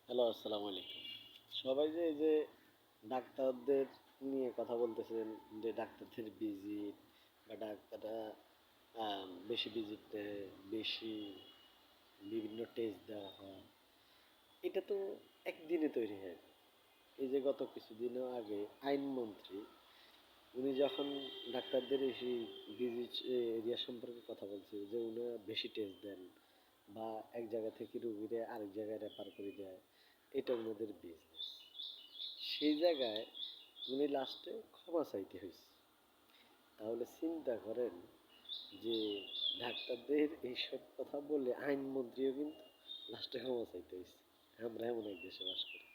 Hello, আসসালামু আলাইকুম। সবাই যে এই যে ডাক্তারদের নিয়ে কথা বলতেছেন যে ডাক্তারদের ভিজিট বা ডাক্তাররা বেশি ভিজিট দেয়, বেশি বিভিন্ন টেস্ট দেওয়া হয়। এটা তো একদিনে তৈরি হয় না। এই যে গত কিছুদিনও আগে আইনমন্ত্রী উনি যখন ডাক্তারদের এই ভিজিট এরিয়া সম্পর্কে কথা বলছে যে উনারা বেশি টেস্ট দেন বা এক জায়গা থেকে রুগীরে আরেক জায়গায় রেফার করে দেয়, এটা ওনাদের বিজনেস। সেই জায়গায় উনি লাস্টে ক্ষমা চাইতে হয়েছে। তাহলে চিন্তা করেন যে ডাক্তারদের এইসব কথা বলে আইনমন্ত্রীও কিন্তু লাস্টে ক্ষমা চাইতে হয়েছে। আমরা এমন এক দেশে বাস করি,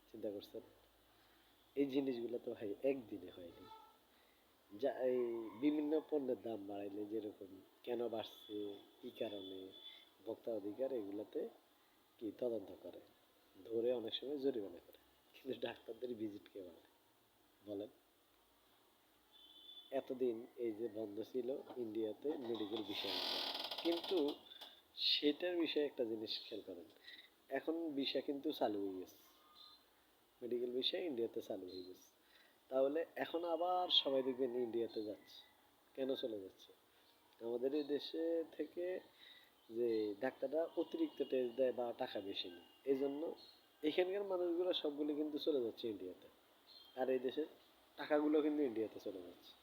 চিন্তা করছেন? এই জিনিসগুলো তো ভাই একদিনে হয়নি। যা এই বিভিন্ন পণ্যের দাম বাড়াইলে যেরকম কেন বাড়ছে, কী কারণে, ভোক্তা অধিকার এগুলোতে কি তদন্ত করে, ধরে অনেক সময় জরিমানা করে। কিন্তু ডাক্তারদের ভিজিট কে বাড়ায় বলেন? এতদিন এই যে বন্ধ ছিল ইন্ডিয়াতে মেডিকেল বিষয়, কিন্তু সেটার বিষয়ে একটা জিনিস খেয়াল করেন, এখন ভিসা কিন্তু চালু হয়ে গেছে, মেডিকেল ভিসা ইন্ডিয়াতে চালু হয়ে গেছে। তাহলে এখন আবার সবাই দেখবেন ইন্ডিয়াতে যাচ্ছে। কেন চলে যাচ্ছে? আমাদের এই দেশে থেকে যে ডাক্তাররা অতিরিক্ত টেস্ট দেয় বা টাকা বেশি নেয়, এই জন্য এখানকার মানুষগুলো সবগুলো কিন্তু চলে যাচ্ছে ইন্ডিয়াতে। আর এই দেশের টাকাগুলো কিন্তু ইন্ডিয়াতে চলে যাচ্ছে।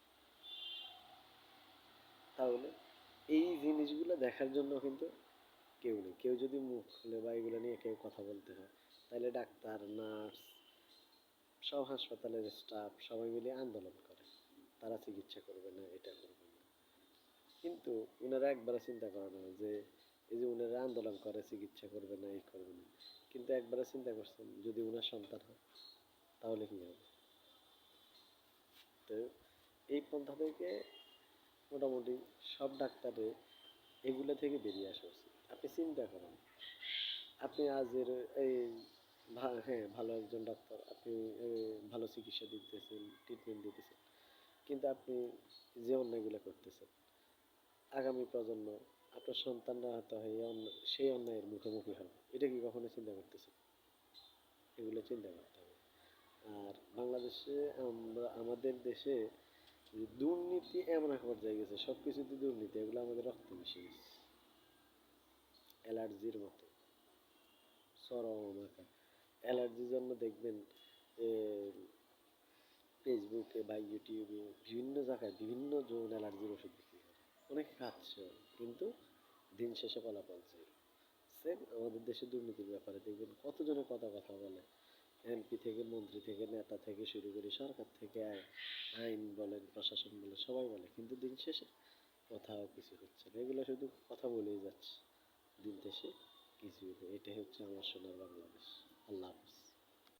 তাহলে এই জিনিসগুলো দেখার জন্য কিন্তু কেউ নেই। কেউ যদি মুখ খুলে বা এগুলো নিয়ে কেউ কথা বলতে হয়, তাহলে ডাক্তার, নার্স, সব হাসপাতালের স্টাফ সবাই মিলে আন্দোলন করে। তারা চিকিৎসা করবে না, এটা করবে না। কিন্তু ওনারা একবারও চিন্তা করে না যে এই যে ওনারা আন্দোলন করে চিকিৎসা করবে না, এই করবে না, কিন্তু একবারও চিন্তা করছেন যদি ওনার সন্তান হয় তাহলে কি হবে? তো এই পন্থা থেকে মোটামুটি সব ডাক্তারে এগুলো থেকে বেরিয়ে আসা উচিত। আপনি চিন্তা করেন, আপনি আজের এই হ্যাঁ ভালো একজন ডাক্তার, আপনি ভালো চিকিৎসা দিতেছেন, ট্রিটমেন্ট দিতেছেন, কিন্তু আপনি যে অন্যায়গুলো করতেছেন, আগামী প্রজন্ম, আপনার সন্তানরা হয়তো সেই অন্যায়ের মুখোমুখি হবে। এটা কি কখনো চিন্তা করতেছেন? এগুলো চিন্তা করতে হবে। আর বাংলাদেশে আমাদের দেশে দুর্নীতি এমন এক পর্যায়ে গেছে, সব কিছুতে দুর্নীতি, এগুলো আমাদের রক্তে মিশে গেছে অ্যালার্জির মতো চরম আকার। অ্যালার্জির জন্য দেখবেন এ, ফেসবুকে বা ইউটিউবে বিভিন্ন জায়গায় বিভিন্ন জন অ্যালার্জির ওষুধ বিক্রি করে, অনেকে খাচ্ছে, কিন্তু দিন শেষে ফলাফল জিরো। সেম আমাদের দেশে দুর্নীতির ব্যাপারে দেখবেন কতজনে কথা বলে, এমপি থেকে, মন্ত্রী থেকে, নেতা থেকে শুরু করে সরকার থেকে আইন বলেন, প্রশাসন বলেন, সবাই বলে, কিন্তু দিন শেষে কোথাও কিছু হচ্ছে না। এগুলো শুধু কথা বলেই যাচ্ছে, দিন শেষে কিছুই নেই। এটাই হচ্ছে আমার সোনার বাংলাদেশ। আল্লাহ হাফিজ।